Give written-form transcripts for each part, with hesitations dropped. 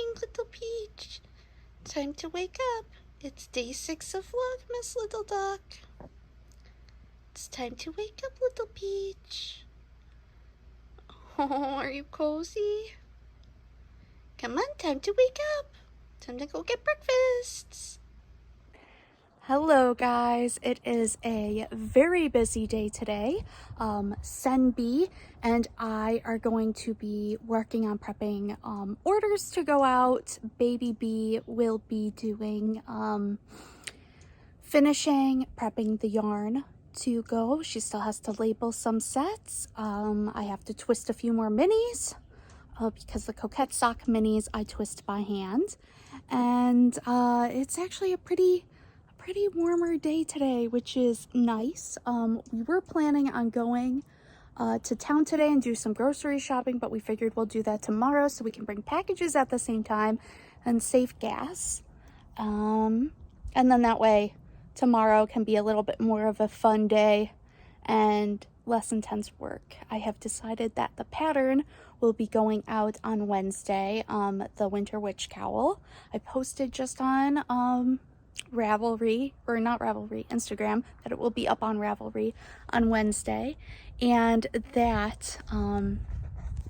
morning, little Peach. Time to wake up. It's day 6 of Vlogmas, little duck. It's time to wake up, little Peach. Oh, are you cozy? Come on, time to wake up. Time to go get breakfasts. Hello guys, it is a very busy day today. Senbee and I are going to be working on prepping orders to go out. Baby B will be doing finishing prepping the yarn to go. She still has to label some sets. I have to twist a few more minis because the Coquette Sock minis I twist by hand. And it's actually a pretty warmer day today, which is nice. We were planning on going to town today and do some grocery shopping, but we figured we'll do that tomorrow so we can bring packages at the same time and save gas. And then that way tomorrow can be a little bit more of a fun day and less intense work. I have decided that the pattern will be going out on Wednesday, the Winter Witch Cowl. I posted just on Ravelry, or not Ravelry, Instagram, that it will be up on Ravelry on Wednesday. And that, and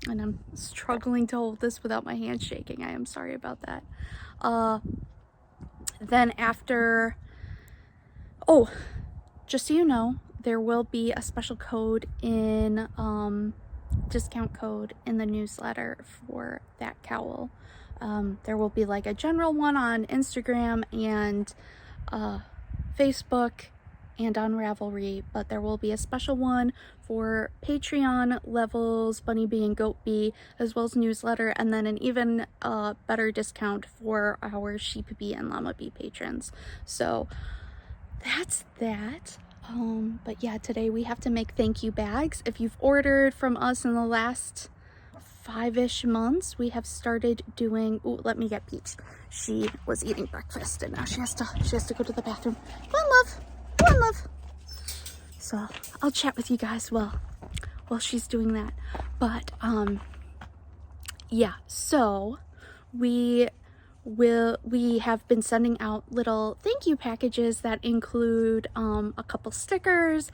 I'm struggling to hold this without my hand shaking. I am sorry about that. Then after, oh, just so you know, there will be a special code in, discount code in the newsletter for that cowl. There will be like a general one on Instagram and Facebook and on Ravelry, but there will be a special one for Patreon levels, Bunny Bee and Goat Bee, as well as newsletter, and then an even better discount for our Sheep Bee and Llama Bee patrons. So that's that. But yeah, today we have to make thank you bags. If you've ordered from us in the last 5-ish months, we have started doing, ooh, let me get Peach. She was eating breakfast and now she has to go to the bathroom. Come on, love. Come on, love. So I'll chat with you guys while she's doing that. But yeah, so we have been sending out little thank you packages that include a couple stickers,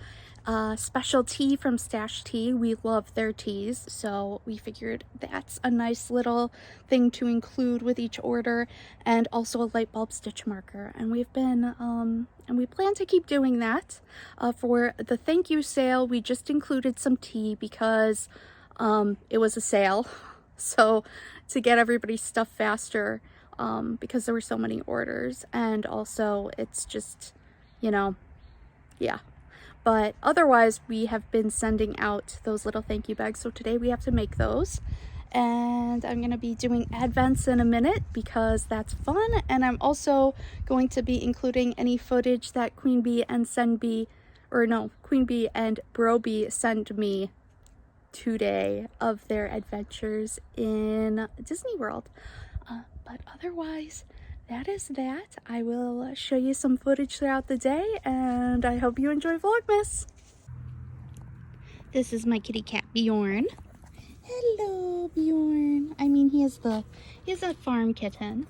special tea from Stash Tea. We love their teas, so we figured that's a nice little thing to include with each order, and also a light bulb stitch marker. And we've been and we plan to keep doing that. For the thank you sale, we just included some tea because it was a sale, so to get everybody's stuff faster, because there were so many orders, and also it's just, you know, yeah. But otherwise, we have been sending out those little thank you bags. So today we have to make those. And I'm going to be doing advents in a minute because that's fun. And I'm also going to be including any footage that Queen Bee and Queen Bee and Bro Bee sent me today of their adventures in Disney World. But otherwise, that is that. I will show you some footage throughout the day, and I hope you enjoy Vlogmas. This is my kitty cat, Bjorn. Hello, Bjorn. I mean, he is a farm kitten.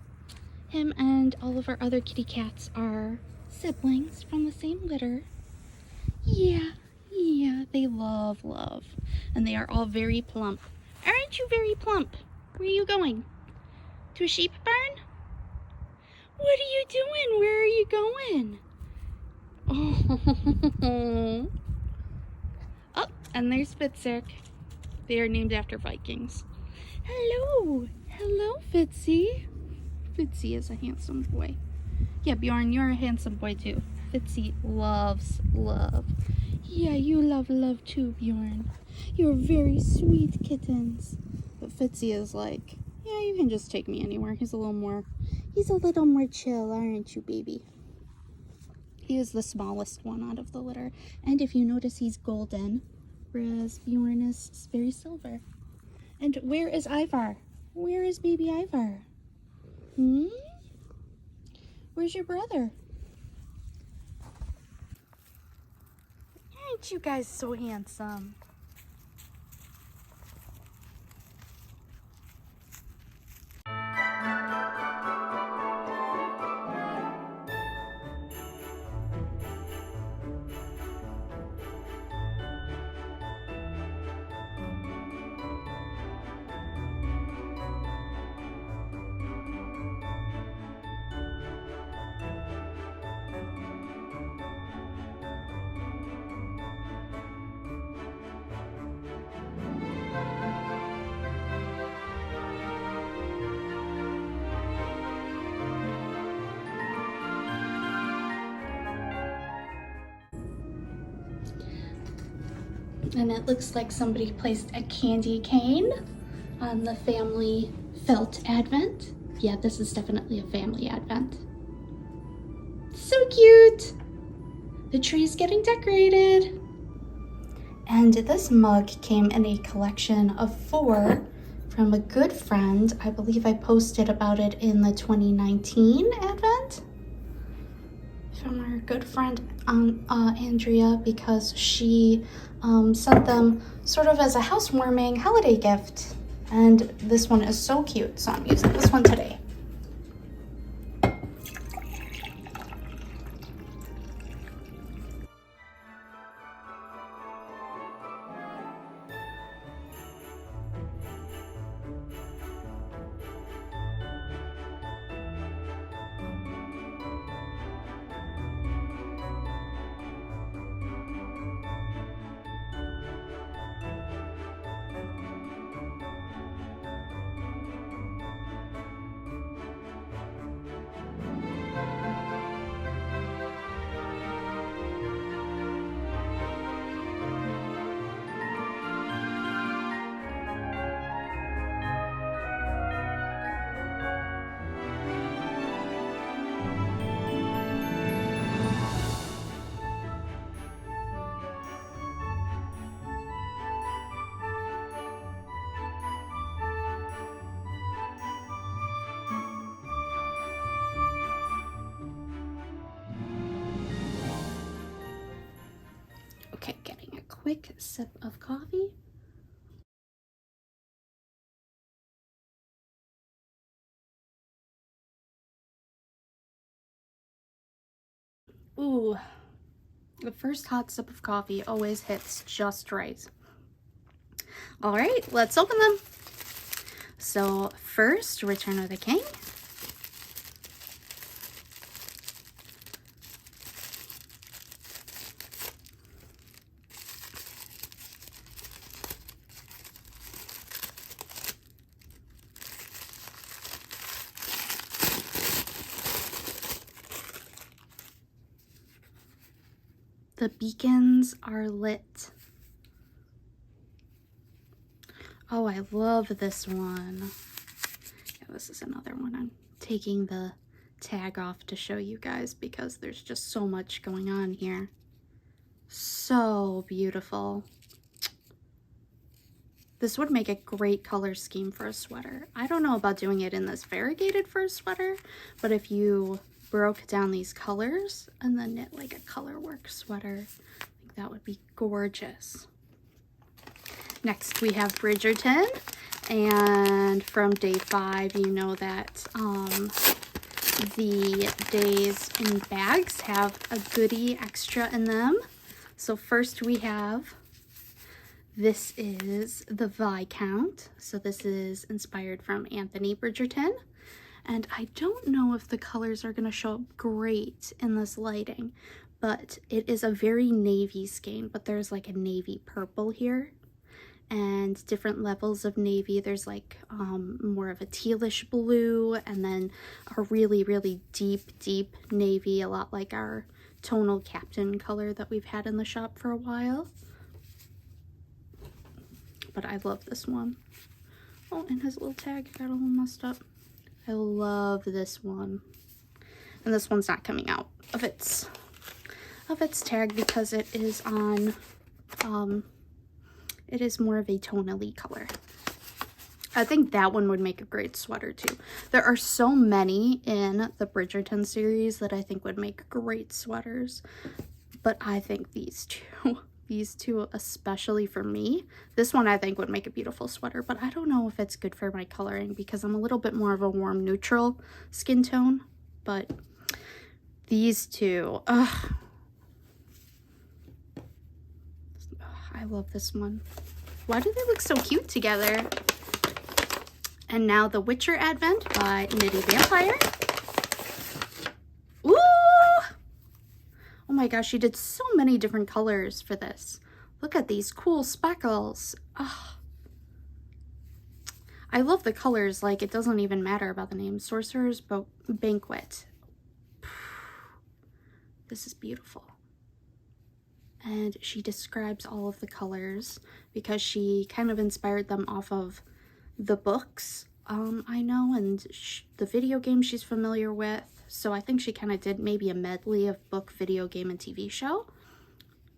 Him and all of our other kitty cats are siblings from the same litter. Yeah, they love. And they are all very plump. Aren't you very plump? Where are you going? To a sheep barn? What are you doing? Where are you going? Oh, oh, and there's Fitzek. They are named after Vikings. Hello, Fitzy. Fitzy is a handsome boy. Yeah, Bjorn, you're a handsome boy too. Fitzy loves love. Yeah, you love love too, Bjorn. You're very sweet kittens. But Fitzy is like, yeah, you can just take me anywhere. He's a little more chill, aren't you, baby? He is the smallest one out of the litter. And if you notice, he's golden, whereas Bjorn is very silver. And where is Ivar? Where is baby Ivar? Where's your brother? Aren't you guys so handsome? And it looks like somebody placed a candy cane on the family felt advent. Yeah, this is definitely a family advent. So cute! The tree's getting decorated. And this mug came in a collection of 4 from a good friend. I believe I posted about it in the 2019 advent. From our good friend Andrea, because she sent them sort of as a housewarming holiday gift. And this one is so cute, so I'm using this one today. Okay, getting a quick sip of coffee. Ooh, the first hot sip of coffee always hits just right. All right, let's open them. So first, Return of the King. The beacons are lit. Oh, I love this one. Yeah, this is another one. I'm taking the tag off to show you guys because there's just so much going on here. So beautiful. This would make a great color scheme for a sweater. I don't know about doing it in this variegated for a sweater, but if you broke down these colors and then knit like a color work sweater, I think that would be gorgeous. Next we have Bridgerton, and from day 5 you know that the days in bags have a goodie extra in them. So first we have, this is the Viscount. So this is inspired from Anthony Bridgerton. And I don't know if the colors are going to show up great in this lighting, but it is a very navy skein, but there's like a navy purple here and different levels of navy. There's like more of a tealish blue, and then a really, really deep navy, a lot like our tonal captain color that we've had in the shop for a while. But I love this one. Oh, and his little tag got a little messed up. I love this one. And this one's not coming out of its tag because it is on it is more of a tonally color. I think that one would make a great sweater too. There are so many in the Bridgerton series that I think would make great sweaters, but I think these two especially for me, this one I think would make a beautiful sweater, but I don't know if it's good for my coloring because I'm a little bit more of a warm neutral skin tone. But these two, I love this one. Why do they look so cute together? And now the Witcher Advent by Knitty Vampire. Ooh! Oh my gosh, she did so many different colors for this. Look at these cool speckles. Oh, I love the colors. Like, it doesn't even matter about the name. Sorcerer's Banquet. This is beautiful. and she describes all of the colors because she kind of inspired them off of the books I know, and the video game she's familiar with. So I think she kind of did maybe a medley of book, video game, and TV show.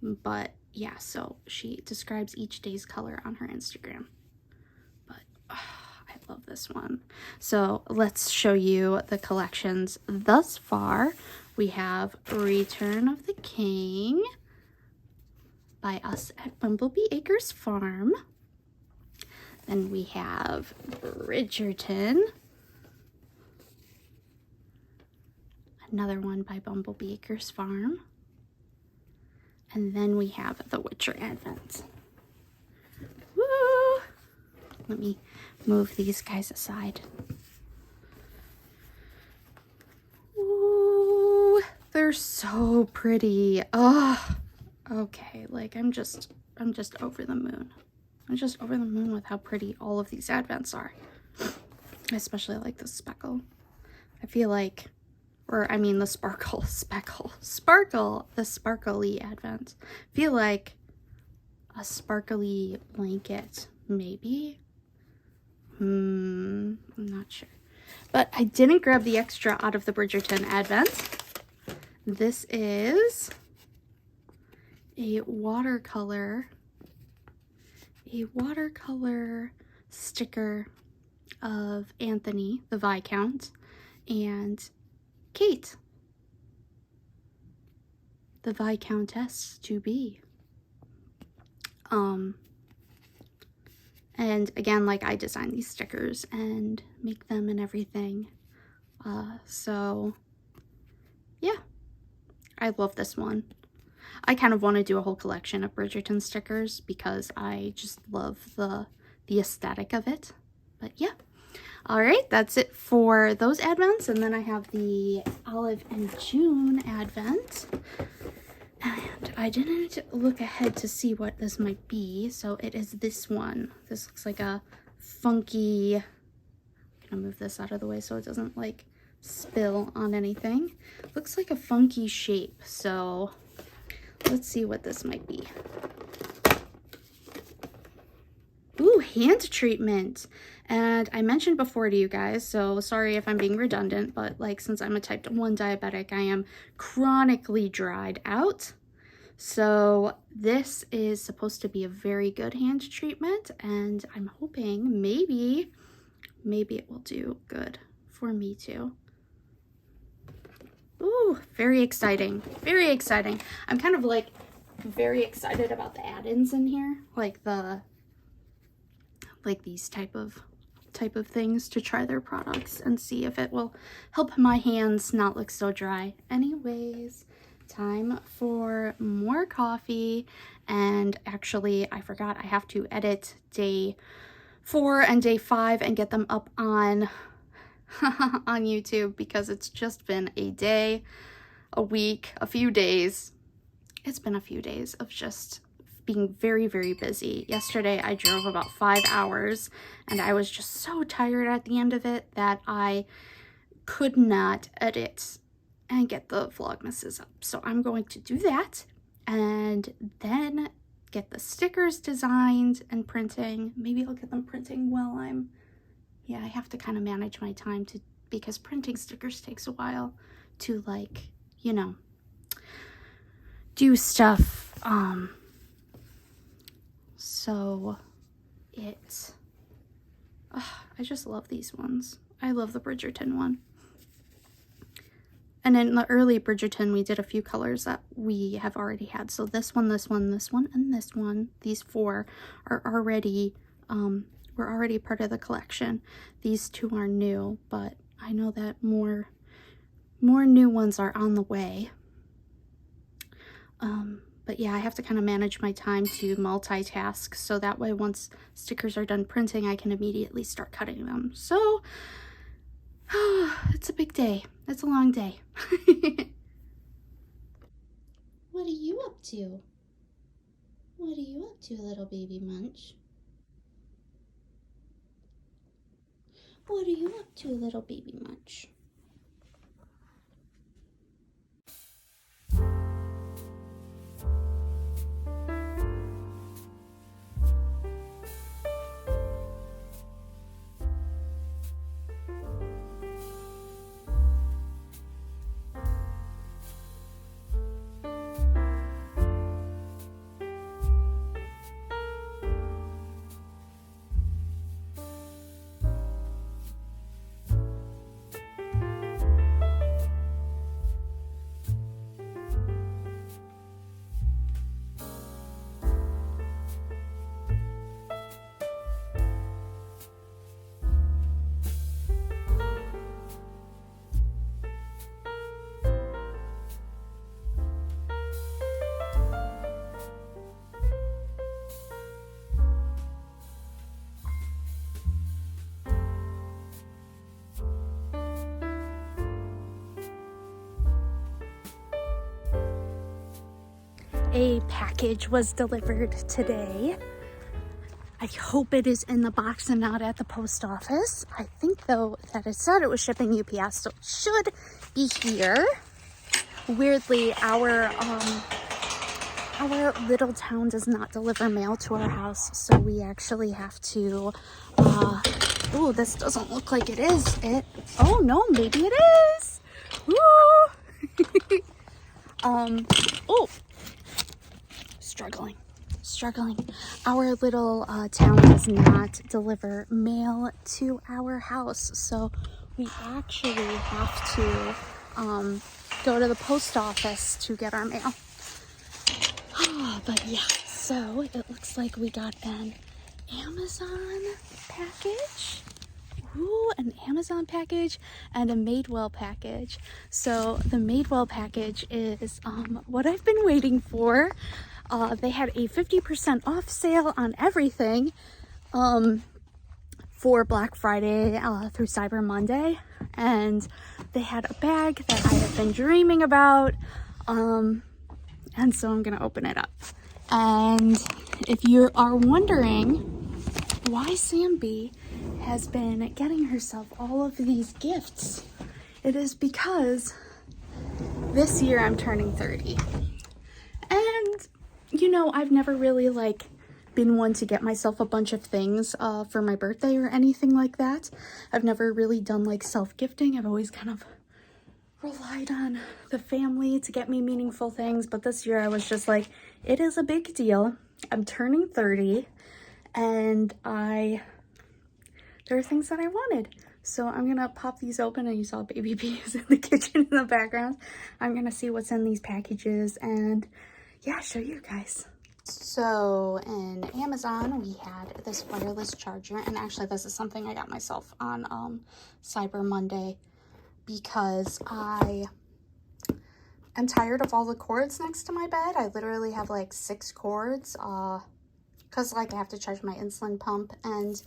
But yeah, so she describes each day's color on her Instagram. But I love this one. So let's show you the collections thus far. We have Return of the King by us at Bumblebee Acres Farm. Then we have Bridgerton. Another one by Bumblebee Acres Farm. And then we have The Witcher Advent. Woo! Let me move these guys aside. Ooh, they're so pretty. Oh, okay. Like I'm just over the moon. I'm just over the moon with how pretty all of these advents are. Especially like the speckle. I feel like, or I mean the sparkle, the sparkly advent. I feel like a sparkly blanket, maybe. I'm not sure. But I didn't grab the extra out of the Bridgerton advent. This is a watercolor sticker of Anthony, the Viscount, and Kate, the Viscountess to be. And again, like I design these stickers and make them and everything. So yeah, I love this one. I kind of want to do a whole collection of Bridgerton stickers because I just love the aesthetic of it. But yeah. All right, that's it for those advents. And then I have the Olive and June advent. And I didn't look ahead to see what this might be. So it is this one. This looks like a funky, I'm gonna move this out of the way so it doesn't like spill on anything. Looks like a funky shape. So let's see what this might be. Ooh, hand treatment. And I mentioned before to you guys, so sorry if I'm being redundant, but like since I'm a type 1 diabetic, I am chronically dried out. So this is supposed to be a very good hand treatment, and I'm hoping maybe it will do good for me too. Ooh, very exciting. Very exciting. I'm kind of like very excited about the add-ins in here, like these type of things, to try their products and see if it will help my hands not look so dry. Anyways, time for more coffee. And actually, I forgot I have to edit day 4 and day 5 and get them up on on YouTube because it's just been a day, a week, a few days. It's been a few days of just being very, very busy. Yesterday, I drove about 5 hours and I was just so tired at the end of it that I could not edit and get the Vlogmases up. So I'm going to do that and then get the stickers designed and printing. Maybe I'll get them printing while I'm, yeah, I have to kind of manage my time because printing stickers takes a while to, like, you know, do stuff. So I just love these ones. I love the Bridgerton one. And in the early Bridgerton, we did a few colors that we have already had. So this one, this one, this one, and this one, these 4 are already, were already part of the collection. These 2 are new, but I know that more new ones are on the way. But yeah, I have to kind of manage my time to multitask, so that way once stickers are done printing, I can immediately start cutting them. So, it's a big day. It's a long day. What are you up to? What are you up to, little baby Munch? What are you up to, little baby Munch? a package was delivered today. I hope it is in the box and not at the post office. I think though that it said it was shipping UPS, so it should be here. Weirdly, our little town does not deliver mail to our house, so we actually have to, oh, this doesn't look like it is. Oh no, maybe it is. Woo! Oh, struggling. Our little town does not deliver mail to our house, so we actually have to go to the post office to get our mail. But yeah, so it looks like we got an Amazon package. Ooh, an Amazon package and a Madewell package. So the Madewell package is what I've been waiting for. They had a 50% off sale on everything for Black Friday through Cyber Monday, and they had a bag that I have been dreaming about, and so I'm gonna open it up. And if you are wondering why Samby has been getting herself all of these gifts, it is because this year I'm turning 30. And you know, I've never really been one to get myself a bunch of things for my birthday or anything like that. I've never really done self-gifting. I've always kind of relied on the family to get me meaningful things, but this year I was just like, it is a big deal. I'm turning 30 and there are things that I wanted. So I'm gonna pop these open, and you saw Baby Bee is in the kitchen in the background. I'm gonna see what's in these packages and yeah, show you guys. So in Amazon, we had this wireless charger, and actually this is something I got myself on Cyber Monday because I am tired of all the cords next to my bed. I literally have 6 cords because I have to charge my insulin pump and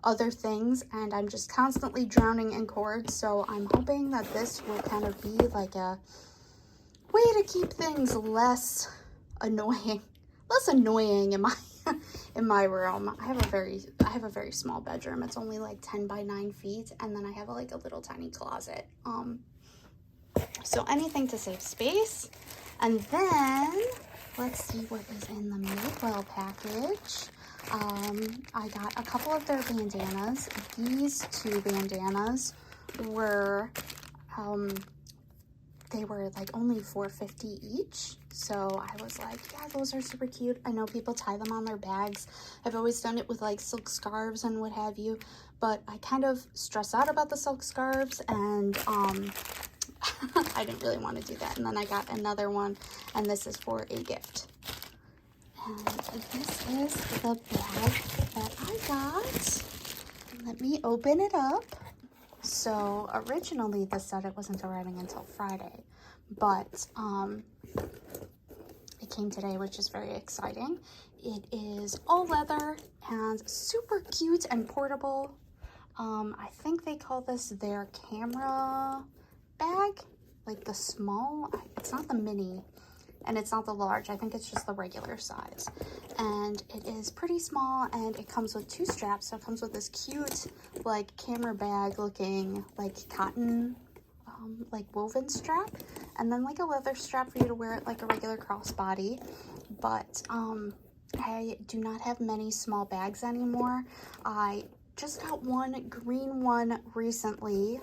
other things, and I'm just constantly drowning in cords. So I'm hoping that this will kind of be a way to keep things less annoying in my room. I have a very small bedroom. It's only 10 by 9 feet, and then I have a little tiny closet. So anything to save space. And then let's see what is in the Madewell package. I got a couple of their bandanas. These 2 bandanas were they were only $4.50 each. So I was like, yeah, those are super cute. I know people tie them on their bags. I've always done it with silk scarves and what have you, but I kind of stress out about the silk scarves, and I didn't really want to do that. And then I got another one, and this is for a gift. And this is the bag that I got. Let me open it up. So originally this said it wasn't arriving until Friday, but it came today, which is very exciting. It is all leather and super cute and portable. I think they call this their camera bag, the small, it's not the mini and it's not the large. I think it's just the regular size, and it is pretty small, and it comes with 2 straps. So it comes with this cute camera bag looking cotton woven strap, and then a leather strap for you to wear it like a regular crossbody. But I do not have many small bags anymore. I just got one green one recently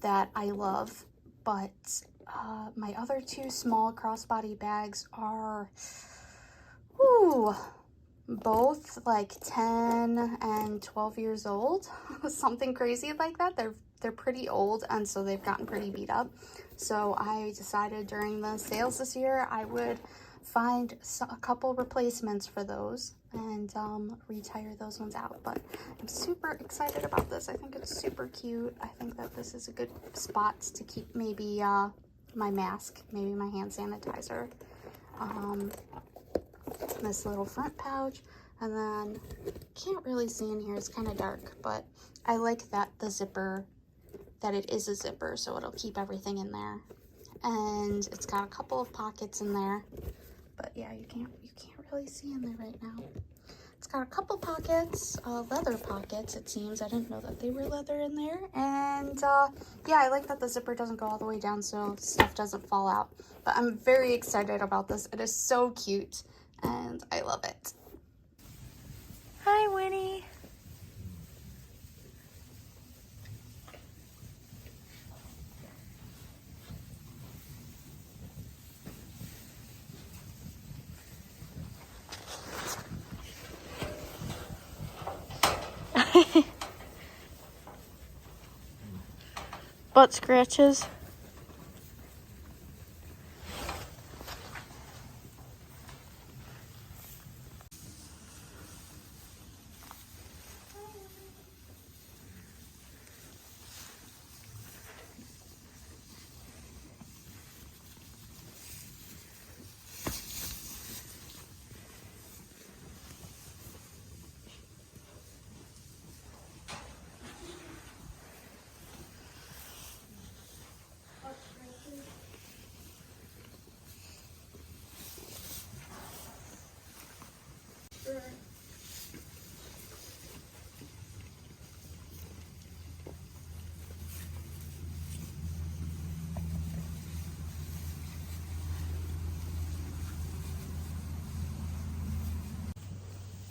that I love, but my other 2 small crossbody bags are both 10 and 12 years old, something crazy like that. They're pretty old, and so they've gotten pretty beat up. So I decided during the sales this year I would find a couple replacements for those and retire those ones out. But I'm super excited about this. I think it's super cute. I think that this is a good spot to keep maybe my mask, maybe my hand sanitizer, this little front pouch, and then can't really see in here, it's kind of dark, but I like that it is a zipper, so it'll keep everything in there. and it's got a couple of pockets in there. But yeah, you can't really see in there right now. It's got a couple pockets, leather pockets, it seems. I didn't know that they were leather in there. And yeah, I like that the zipper doesn't go all the way down so stuff doesn't fall out. But I'm very excited about this. It is so cute, and I love it. Hi, Winnie. Butt scratches.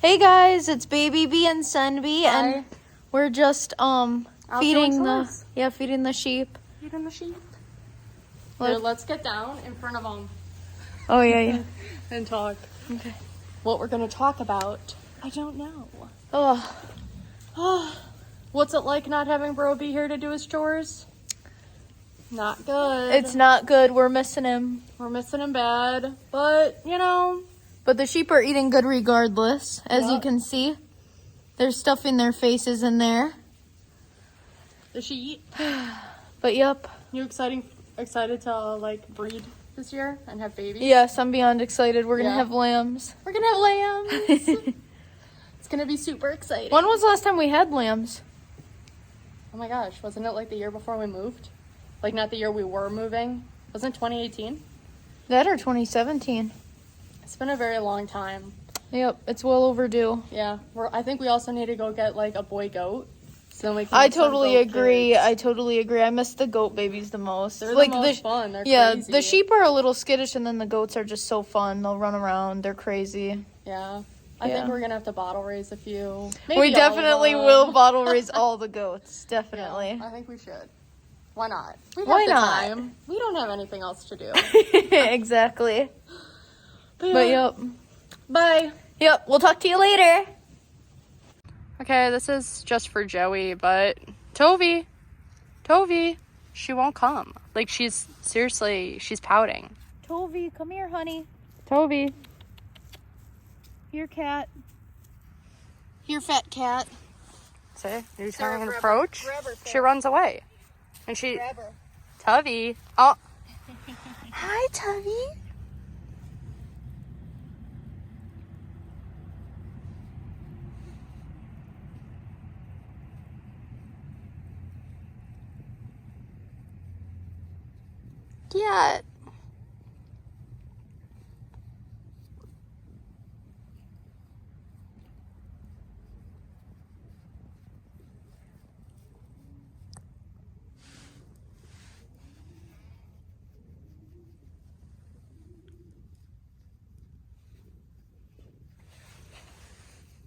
Hey guys, it's Baby Bee and Sun Bee, and we're just feeding the sheep. Feeding the sheep. Here, let's get down in front of them. Oh yeah. And talk. Okay. What we're gonna talk about, I don't know. Oh, What's it like not having Bro be here to do his chores? Not good. it's not good. We're missing him. We're missing him bad, but you know. But the sheep are eating good regardless, as you can see. They're stuffing their faces in there. The sheep. But yep. You excited to like breed this year and have babies? Yes, I'm beyond excited. We're gonna have lambs. We're gonna have lambs. It's gonna be super exciting. When was the last time we had lambs? Oh my gosh, wasn't it like the year before we moved? Like not the year we were moving? Wasn't it 2018? That or 2017? It's been a very long time. Yep, it's well overdue. Yeah, I think we also need to go get like a boy goat. So then we can I have some totally goat agree. kids. I totally agree. I miss the goat babies the most. They're like the most fun. They're yeah, crazy. the sheep are a little skittish, and then the goats are just so fun. They'll run around. They're crazy. Yeah. I think we're gonna have to bottle raise a few. Maybe We definitely all of them. will bottle raise all the goats. Definitely. Yeah, I think we should. Why not? Why not? Time. We don't have anything else to do. Exactly. But yep. Bye. Yep. We'll talk to you later. Okay, this is just for Joey, but Toby, she won't come. Like she's pouting. Toby, come here, honey. Toby. Here, cat. Here, fat cat. See, you trying to approach? She runs away. And Tubby. Oh. Hi, Tubby. Yeah.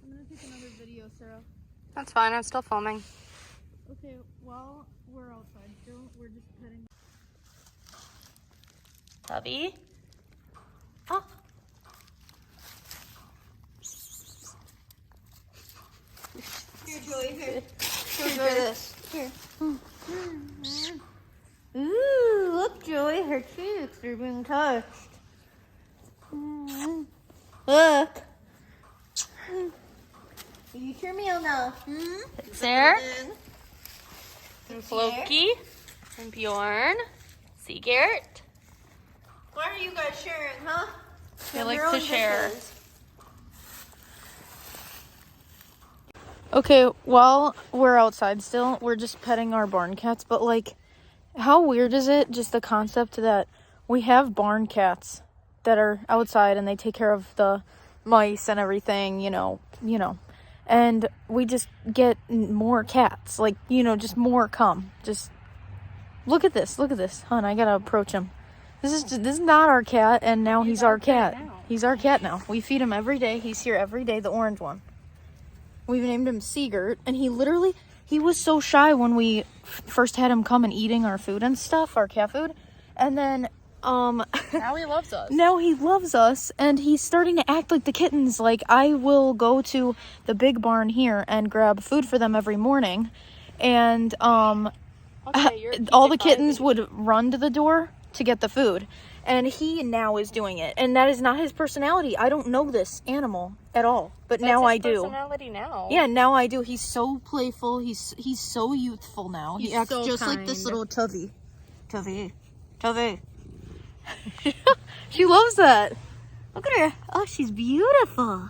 I'm gonna take another video, Sarah. That's fine. I'm still filming. Okay, well, we're outside still. We're just petting. Tubby? Oh. Here, Joey, here. Show me this. Here. Ooh, look, Joey, her cheeks are being touched. Look. You hear me now? There. And Floki. And Bjorn. See Garrett. Why are you guys sharing, huh? They like to share. Okay, well, we're outside still. We're just petting our barn cats, but like, How weird is it, just the concept that we have barn cats that are outside and they take care of the mice and everything, you know, and we just get more cats, like, just more come. Just look at this, hon. I gotta approach him. This is not our cat, and now he's our cat. He's our cat now. We feed him every day. He's here every day, the orange one. We've named him Seegert, and he was so shy when we first had him come and eating our food and stuff, our cat food, and then Now he loves us. now he loves us, and he's starting to act like the kittens. Like, I will go to the big barn here and grab food for them every morning, and Okay, all the kittens would run to the door to get the food, and he now is doing it, and that is not his personality. I don't know this animal at all, but now I do. Personality now. Yeah, now I do. He's so playful. He's so youthful now. He acts so just like this kind. little Tubby. She loves that. Look at her. Oh, she's beautiful.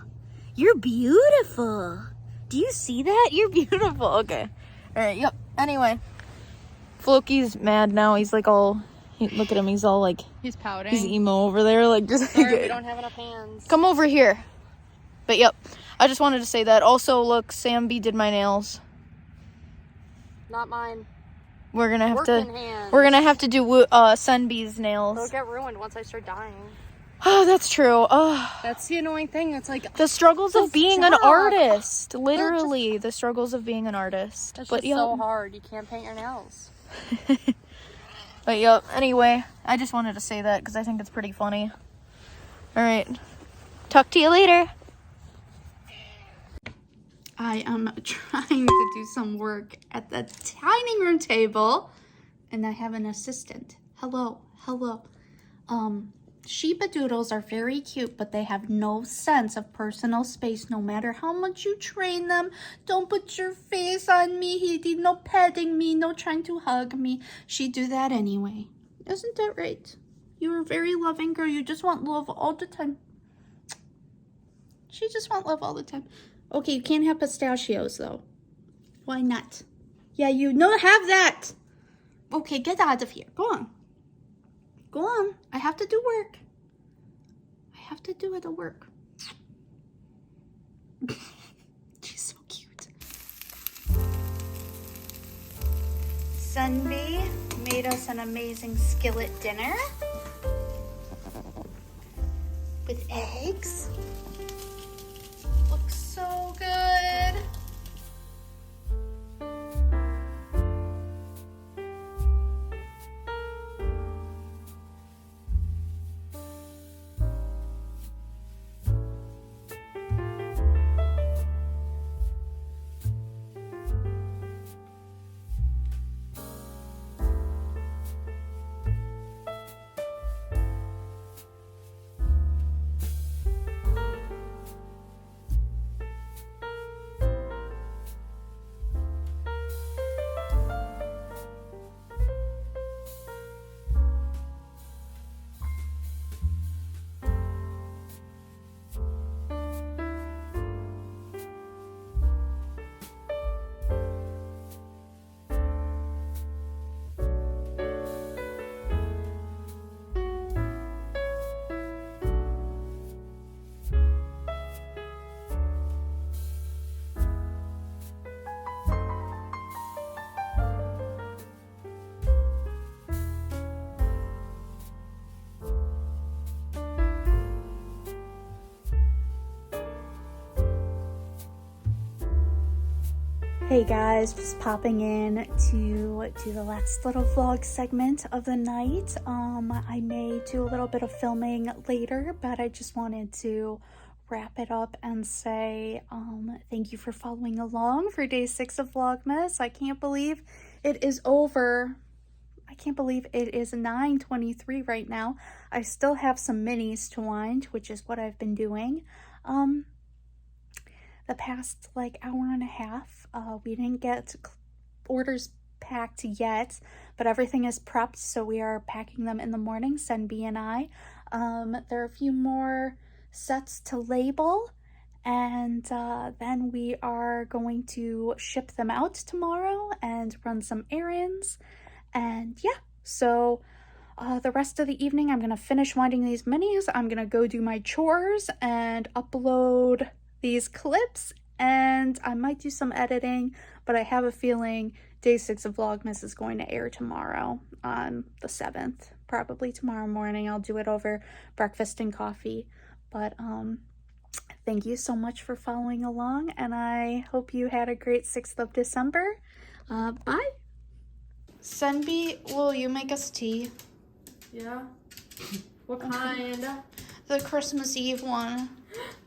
You're beautiful. Do you see that? You're beautiful. Okay. All right. Yep. Anyway, Floki's mad now. He's like all. Look at him. He's all like. He's pouting. He's emo over there. Like, just. Sorry, we don't have enough hands. Come over here. But yep, I just wanted to say that. Also, look, Sam B did my nails. Not mine. We're gonna have Working hands. We're gonna have to do Sun B's They'll nails. get ruined once I start dying. Oh, that's true. Oh, That's the annoying thing. It's like the struggles of being an stop. artist. Literally, the struggles of being an artist. it's But just so hard. You can't paint your nails. But yep. Anyway, I just wanted to say that because I think it's pretty funny. All right. Talk to you later. I am trying to do some work at the dining room table, and I have an assistant. Hello. Sheepadoodles are very cute, but they have no sense of personal space no matter how much you train them. Don't put your face on me, Heidi. No petting me, no trying to hug me. She do that anyway. Isn't that right? You're a very loving girl. You just want love all the time. She just want love all the time. Okay, you can't have pistachios, though. Why not? Yeah, you don't have that. Okay, get out of here. Go on. Go on. I have to do work. I have to do it at work. She's so cute. Sunbee made us an amazing skillet dinner with eggs. Looks so good. Hey guys, just popping in to do the last little vlog segment of the night. I may do a little bit of filming later, but I just wanted to wrap it up and say thank you for following along for day 6 of Vlogmas. I can't believe it is over. I can't believe it is 9:23 right now. I still have some minis to wind, which is what I've been doing. The past hour and a half. We didn't get orders packed yet, but everything is prepped, so we are packing them in the morning, Senbi and I. There are a few more sets to label, and then we are going to ship them out tomorrow and run some errands. And yeah, so the rest of the evening I'm gonna finish winding these minis. I'm gonna go do my chores and upload these clips, and I might do some editing, but I have a feeling day 6 of Vlogmas is going to air tomorrow on the 7th. Probably tomorrow morning. I'll do it over breakfast and coffee. But thank you so much for following along, and I hope you had a great 6th of December. Bye. Senbi, will you make us tea? Yeah. What kind? The Christmas Eve one.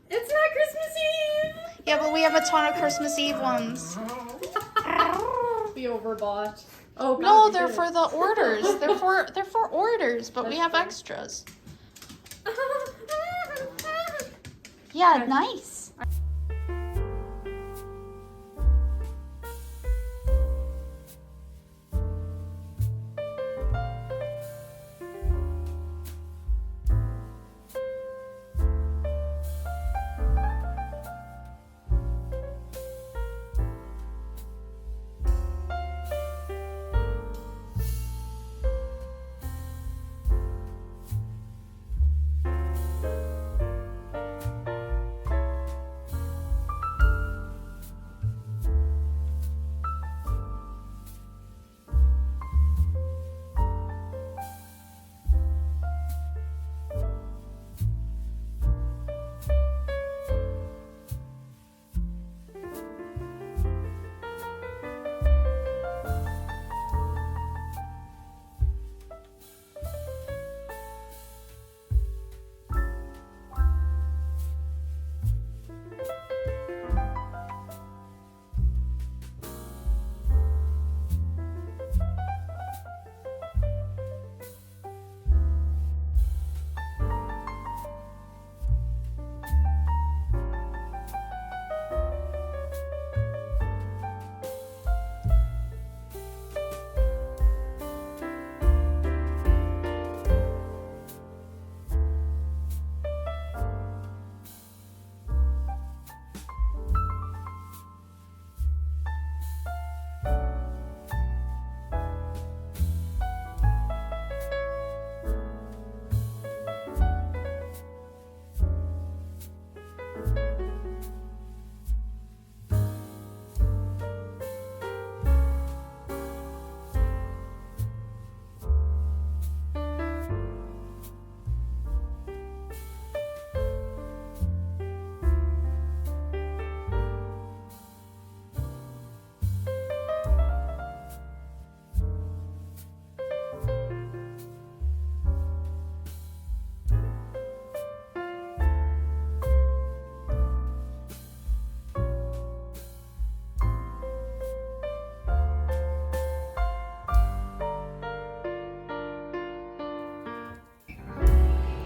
It's not Christmas Eve! Yeah, but we have a ton of Christmas Eve ones. We overbought. Oh God, No, we they're did. for the orders. They're for orders, but we have extras. Yeah, nice.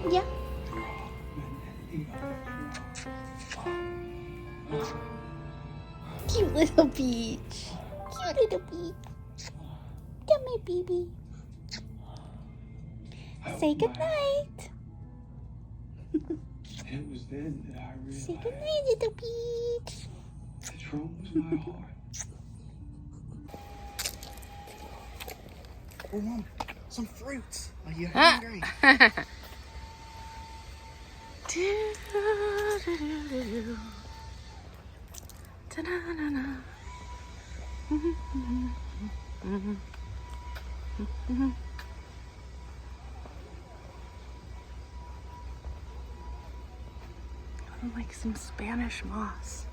Yeah. Cute little beach. Cute little beach. Come here, baby. Say goodnight. It was then that I realized Say goodnight, little beach. control was my heart. Oh, Mom, some fruits. Are you hungry? Like some Spanish moss.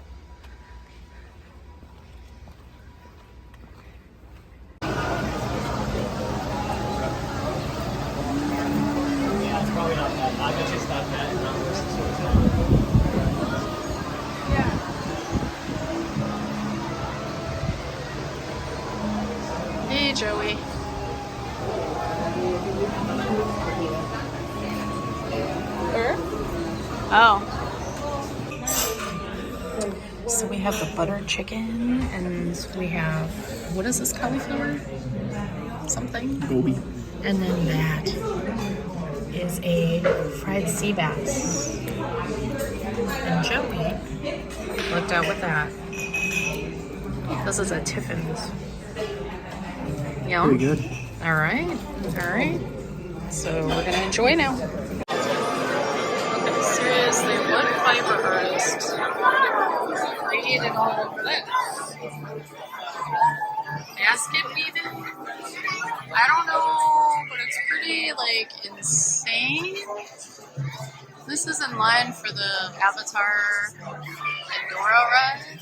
Hey, Joey. Where? Oh. So we have the buttered chicken, and we have, what is this, cauliflower? Something? Goby. And then that is a fried sea bass. And Joey looked out with that. This is at Tiffin's. Pretty Yum. good. I All right. All right. So we're gonna enjoy now. Okay, seriously, what fiber artist created all of this? Basket weaving? I don't know, but it's pretty like insane. This is in line for the Avatar Pandora ride,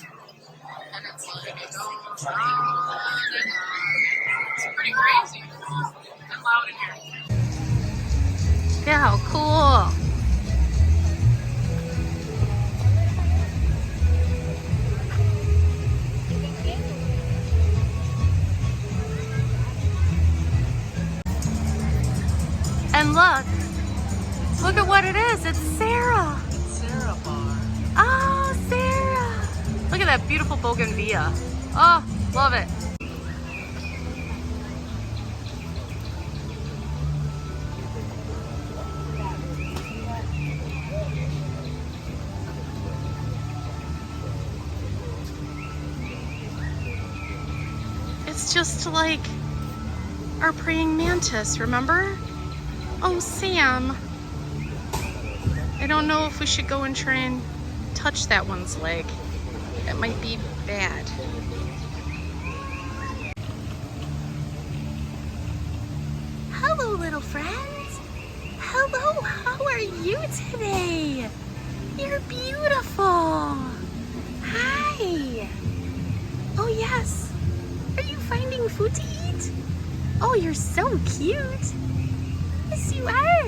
and it's like it goes on and on. It's pretty crazy and loud in here. Yeah, how cool! And look at what it is. It's Sarah. Sarah bar. Oh, Sarah. Look at that beautiful bougainvillea. Oh, love it. It's just like our praying mantis, remember? Oh, Sam. I don't know if we should go and try and touch that one's leg. That might be bad. Hello, little friends. Hello, how are you today? You're beautiful. Hi. Oh, yes. Are you finding food to eat? Oh, you're so cute. Yes, you are.